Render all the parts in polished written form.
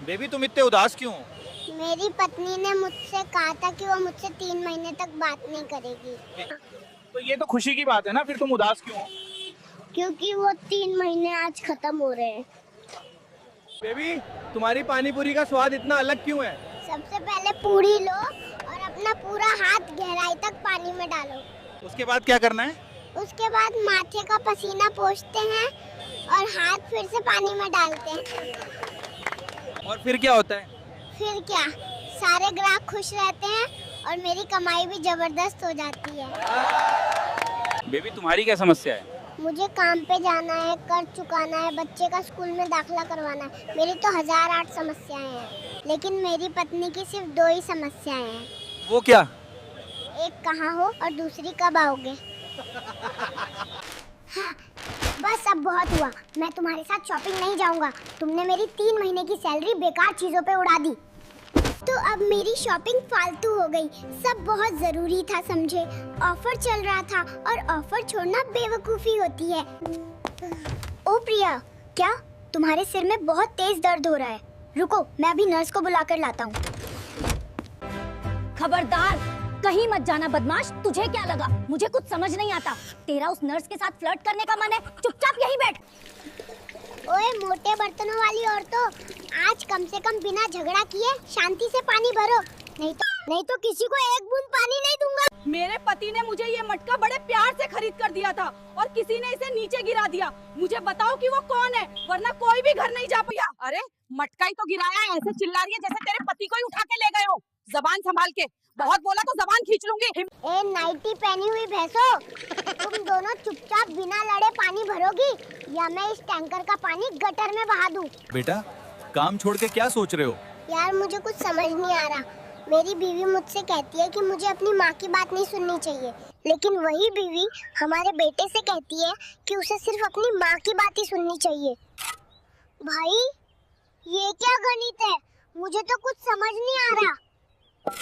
Baby तुम इतने उदास क्यों हो? मेरी पत्नी ने मुझसे कहा था कि वो मुझसे 3 महीने तक बात नहीं करेगी। तो ये तो खुशी की बात है ना, फिर तुम उदास क्यों हो? क्योंकि वो 3 महीने आज खत्म हो रहे हैं। बेबी तुम्हारी पानी पूरी का स्वाद इतना अलग क्यों है? सबसे पहले पूरी लो और अपना पूरा हाथ गहराई तक पानी में डालो। उसके बाद क्या करना है? उसके बाद माथे का पसीना पोंछते हैं और हाथ फिर से पानी में डालते हैं। और फिर क्या होता है? फिर क्या, सारे ग्राहक खुश रहते हैं और मेरी कमाई भी जबरदस्त हो जाती है। बेबी तुम्हारी क्या समस्या है? मुझे काम पे जाना है, कर्ज चुकाना है, बच्चे का स्कूल में दाखिला करवाना है। मेरी तो 1008 समस्याएं हैं, लेकिन मेरी पत्नी की सिर्फ 2 ही समस्याएं हैं। वो क्या? एक कहाँ हो और दूसरी कब आओगे। हाँ, बस अब बहुत हुआ। मैं तुम्हारे साथ शॉपिंग नहीं जाऊंगा। तुमने मेरी 3 महीने की सैलरी बेकार चीजों पे उड़ा दी। तो अब मेरी शॉपिंग फालतू हो गई। सब बहुत जरूरी था, समझे। ऑफर चल रहा था और ऑफर छोड़ना बेवकूफी होती है। ओ प्रिया, क्या तुम्हारे सिर में बहुत तेज दर्द हो रहा है? रुको, मैं अभी नर्स को बुलाकर लाता हूँ। खबरदार, कहीं मत जाना बदमाश। तुझे क्या लगा मुझे कुछ समझ नहीं आता? तेरा उस नर्स के साथ फ्लर्ट करने का मन है? चुपचाप यहीं बैठ। ओए मोटे बर्तनों वाली औरतों, आज कम से कम बिना झगड़ा किए शांति से पानी भरो, नहीं तो किसी को एक बूंद पानी नहीं दूंगा। मेरे पति ने मुझे ये मटका बड़े प्यार से खरीद कर दिया था और किसी ने इसे नीचे गिरा दिया। मुझे बताओ कि वो कौन है, वरना कोई भी घर नहीं जा पाया। अरे मटका ही तो गिराया है, ऐसे चिल्ला रही है जैसे तेरे पति को ही उठा के ले गए हो। जबान संभाल के, बहुत बोला तो जबान खींच लूंगी। ए नाइटी पहनी हुई भैंसो, तुम दोनों चुपचाप बिना लड़े पानी भरोगी या मैं इस टैंकर का पानी गटर में बहा दूं? बेटा काम छोड़ के क्या सोच रहे हो? यार मुझे कुछ समझ नहीं आ रहा। मेरी बीवी मुझसे कहती है कि मुझे अपनी माँ की बात नहीं सुननी चाहिए, लेकिन वही बीवी हमारे बेटे से कहती है कि उसे सिर्फ अपनी माँ की बात ही सुननी चाहिए। भाई ये क्या गणित है? मुझे तो कुछ समझ नहीं आ रहा।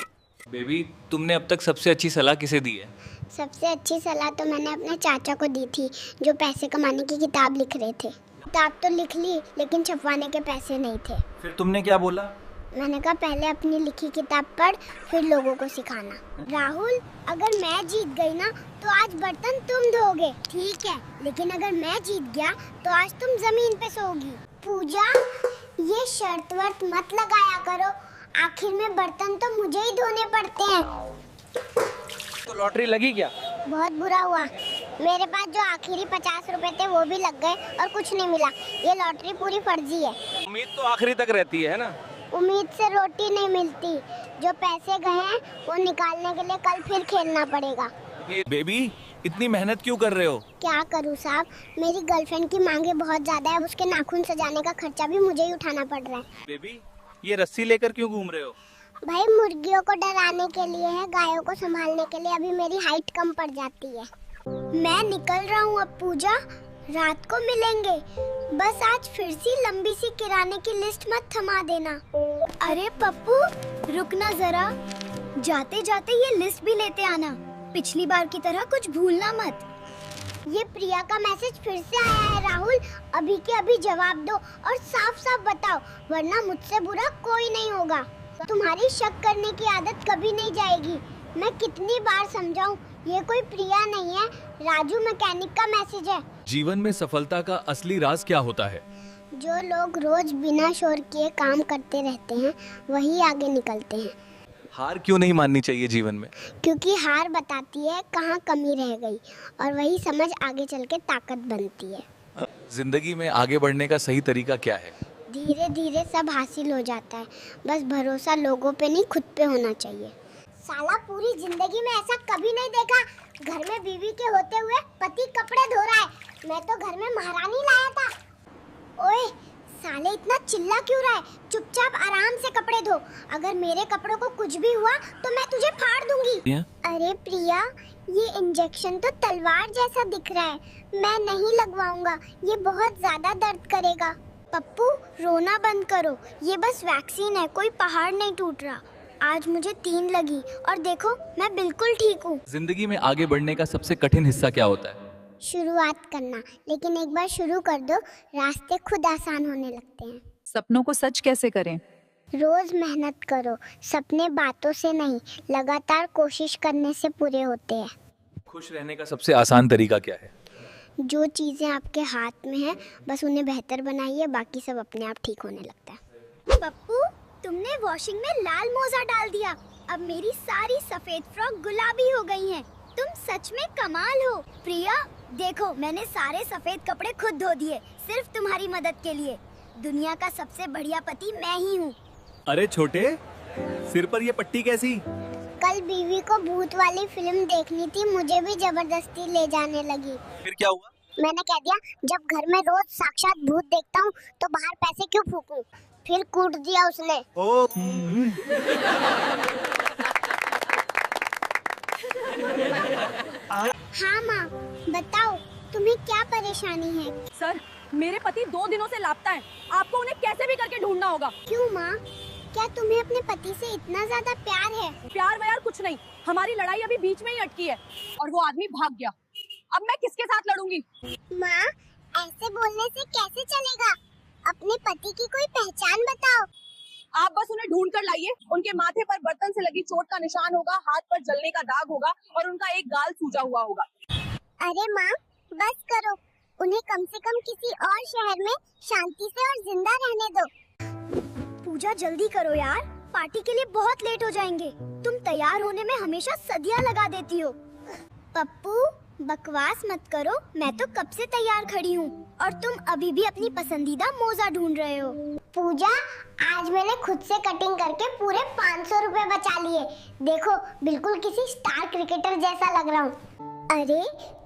बेबी तुमने अब तक सबसे अच्छी सलाह किसे दी है? सबसे अच्छी सलाह तो मैंने अपने चाचा को दी थी, जो पैसे कमाने की किताब लिख रहे थे। किताब तो लिख ली, लेकिन छपवाने के पैसे नहीं थे। फिर तुमने क्या बोला? मैंने कहा पहले अपनी लिखी किताब पढ़, फिर लोगों को सिखाना। राहुल, अगर मैं जीत गई ना तो आज बर्तन तुम धोगे, ठीक है? लेकिन अगर मैं जीत गया तो आज तुम जमीन पे सोओगी। पूजा, ये शर्त वर्त मत लगाया करो, आखिर में बर्तन तो मुझे ही धोने पड़ते हैं। तो लॉटरी लगी क्या? बहुत बुरा हुआ, मेरे पास जो आखिरी 50 रुपए थे वो भी लग गए और कुछ नहीं मिला। ये लॉटरी पूरी फर्जी है। उम्मीद तो आखिरी तक रहती है ना? उम्मीद से रोटी नहीं मिलती। जो पैसे गए हैं वो निकालने के लिए कल फिर खेलना पड़ेगा। बेबी इतनी मेहनत क्यों कर रहे हो? क्या करूँ साहब, मेरी गर्लफ्रेंड की मांगे बहुत ज्यादा है। उसके नाखून सजाने का खर्चा भी मुझे ही उठाना पड़ रहा है। बेबी ये रस्सी लेकर क्यों घूम रहे हो? भाई मुर्गियों को डराने के लिए है, गायों को संभालने के लिए। अभी मेरी हाइट कम पड़ जाती है। मैं निकल रहा हूँ अब पूजा, रात को मिलेंगे। बस आज फिर सी लंबी सी किराने की लिस्ट मत थमा देना। अरे पप्पू, रुकना जरा। जाते जाते ये लिस्ट भी लेते आना। पिछली बार की तरह कुछ भूलना मत। ये प्रिया का मैसेज फिर से आया है। राहुल, अभी के अभी जवाब दो और साफ साफ बताओ, वरना मुझसे बुरा कोई नहीं होगा। तुम्हारी शक करने की आदत कभी नहीं जाएगी। मैं कितनी बार समझाऊं, ये कोई प्रिया नहीं है, राजू मैकेनिक का मैसेज है। जीवन में सफलता का असली राज क्या होता है? जो लोग रोज बिना शोर किए काम करते रहते हैं वही आगे निकलते हैं। हार क्यों नहीं माननी चाहिए जीवन में? क्योंकि हार बताती है कहाँ कमी रह गई, और वही समझ आगे चल के ताकत बनती है। जिंदगी में आगे बढ़ने का सही तरीका क्या है? धीरे धीरे सब हासिल हो जाता है, बस भरोसा लोगों पे नहीं खुद पे होना चाहिए। साला पूरी जिंदगी में ऐसा कभी नहीं देखा, घर में बीवी के होते हुए पति कपड़े धो रहा है। मैं तो घर में महारानी लाया था। ओए साले, इतना चिल्ला क्यों रहा है? चुपचाप आराम से कपड़े धो। अगर मेरे कपड़ों को कुछ भी हुआ तो मैं तुझे फाड़ दूंगी। अरे प्रिया, ये इंजेक्शन तो तलवार जैसा दिख रहा है, मैं नहीं लगवाऊंगा, ये बहुत ज्यादा दर्द करेगा। पप्पू रोना बंद करो, ये बस वैक्सीन है, कोई पहाड़ नहीं टूट रहा। आज मुझे 3 लगी और देखो मैं बिल्कुल ठीक हूँ। जिंदगी में आगे बढ़ने का सबसे कठिन हिस्सा क्या होता है? शुरुआत करना, लेकिन एक बार शुरू कर दो रास्ते खुद आसान होने लगते हैं। सपनों को सच कैसे करें? रोज मेहनत करो, सपने बातों से नहीं लगातार कोशिश करने से पूरे होते हैं। खुश रहने का सबसे आसान तरीका क्या है? जो चीजें आपके हाथ में हैं बस उन्हें बेहतर बनाइए, बाकी सब अपने आप ठीक होने लगता है। पप्पू, तुमने वॉशिंग में लाल मोजा डाल दिया। अब मेरी सारी सफेद फ्रॉक गुलाबी हो गई हैं। तुम सच में कमाल हो। प्रिया, देखो मैंने सारे सफेद कपड़े खुद धो दिए, सिर्फ तुम्हारी मदद के लिए। दुनिया का सबसे बढ़िया पति मैं ही हूँ। अरे छोटे, सिर पर ये पट्टी कैसी? कल बीवी को भूत वाली फिल्म देखनी थी, मुझे भी जबरदस्ती ले जाने लगी। फिर क्या हुआ? मैंने कह दिया जब घर में रोज साक्षात भूत देखता हूँ तो बाहर पैसे क्यों फूकूं? फिर कूट दिया उसने। ओ हाँ माँ, बताओ तुम्हें क्या परेशानी है? सर, मेरे पति 2 दिनों से लापता है। आपको उन्हें कैसे भी करके ढूंढना होगा। क्यों माँ, क्या तुम्हें अपने पति से इतना ज्यादा प्यार है? प्यार व्यार कुछ नहीं, हमारी लड़ाई अभी बीच में ही अटकी है और वो आदमी भाग गया। अब मैं किसके साथ लड़ूंगी? माँ, ऐसे बोलने से कैसे चलेगा? अपने पति की कोई पहचान बताओ। आप बस उन्हें ढूंढ कर लाइए। उनके माथे पर बर्तन से लगी चोट का निशान होगा, हाथ पर जलने का दाग होगा और उनका एक गाल सूजा हुआ होगा। अरे माँ, बस करो, उन्हें कम से कम किसी और शहर में शांति से और जिंदा रहने दो। पूजा जल्दी करो यार, पार्टी के लिए बहुत लेट हो जाएंगे। तुम तैयार होने में हमेशा सदियां लगा देती हो। पप्पू, बकवास मत करो, मैं तो कब से तैयार खड़ी हूँ और तुम अभी भी अपनी पसंदीदा मोजा ढूंढ रहे हो। पूजा, आज मैंने खुद से कटिंग करके पूरे 500 रुपए बचा लिए। देखो, बिल्कुल किसी स्टार क्रिकेटर जैसा लग रहा हूँ। अरे,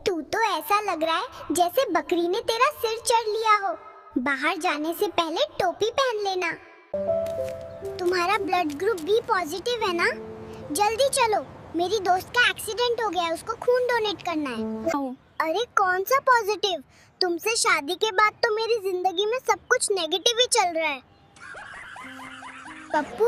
तू तो ऐसा लग रहा है जैसे बकरी ने तेरा सिर चढ़ लिया हो। बाहर जाने से पहले टोपी पहन लेना। तुम्हारा ब्लड ग्रुप बी पॉजिटिव है ना? जल्दी चलो, मेरी दोस्त का एक्सीडेंट हो गया है, उसको खून डोनेट करना है। अरे कौन सा पॉजिटिव? तुमसे शादी के बाद तो मेरी जिंदगी में सब कुछ नेगेटिव ही चल रहा है। पप्पू,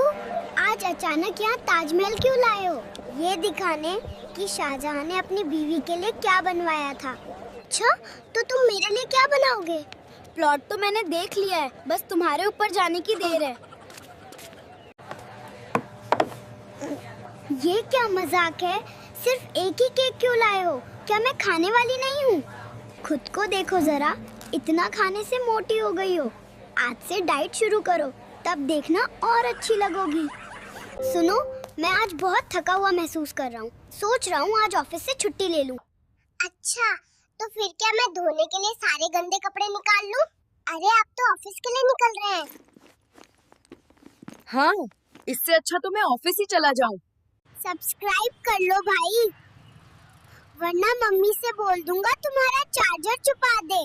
आज अचानक यहाँ ताजमहल क्यों लाए हो? ये दिखाने कि शाहजहां ने अपनी बीवी के लिए क्या बनवाया था। अच्छा, तो तुम मेरे लिए क्या बनाओगे? प्लॉट तो मैंने देख लिया है, बस तुम्हारे ऊपर जाने की देर है। ये क्या मजाक है? सिर्फ एक ही केक क्यों लाए हो? क्या मैं खाने वाली नहीं हूँ? खुद को देखो जरा, इतना खाने से मोटी हो गई हो। आज से डाइट शुरू करो, तब देखना और अच्छी लगोगी। सुनो, मैं आज बहुत थका हुआ महसूस कर रहा हूँ। सोच रहा हूँ आज ऑफिस से छुट्टी ले लूँ। अच्छा, तो फिर क्या मैं धोने के लिए सारे गंदे कपड़े निकाल लूं? अरे आप तो ऑफिस के लिए निकल रहे हैं। हाँ, इससे अच्छा तो मैं ऑफिस ही चला जाऊँ। सब्सक्राइब कर लो भाई, वरना मम्मी से बोल दूंगा तुम्हारा चार्जर छुपा दे।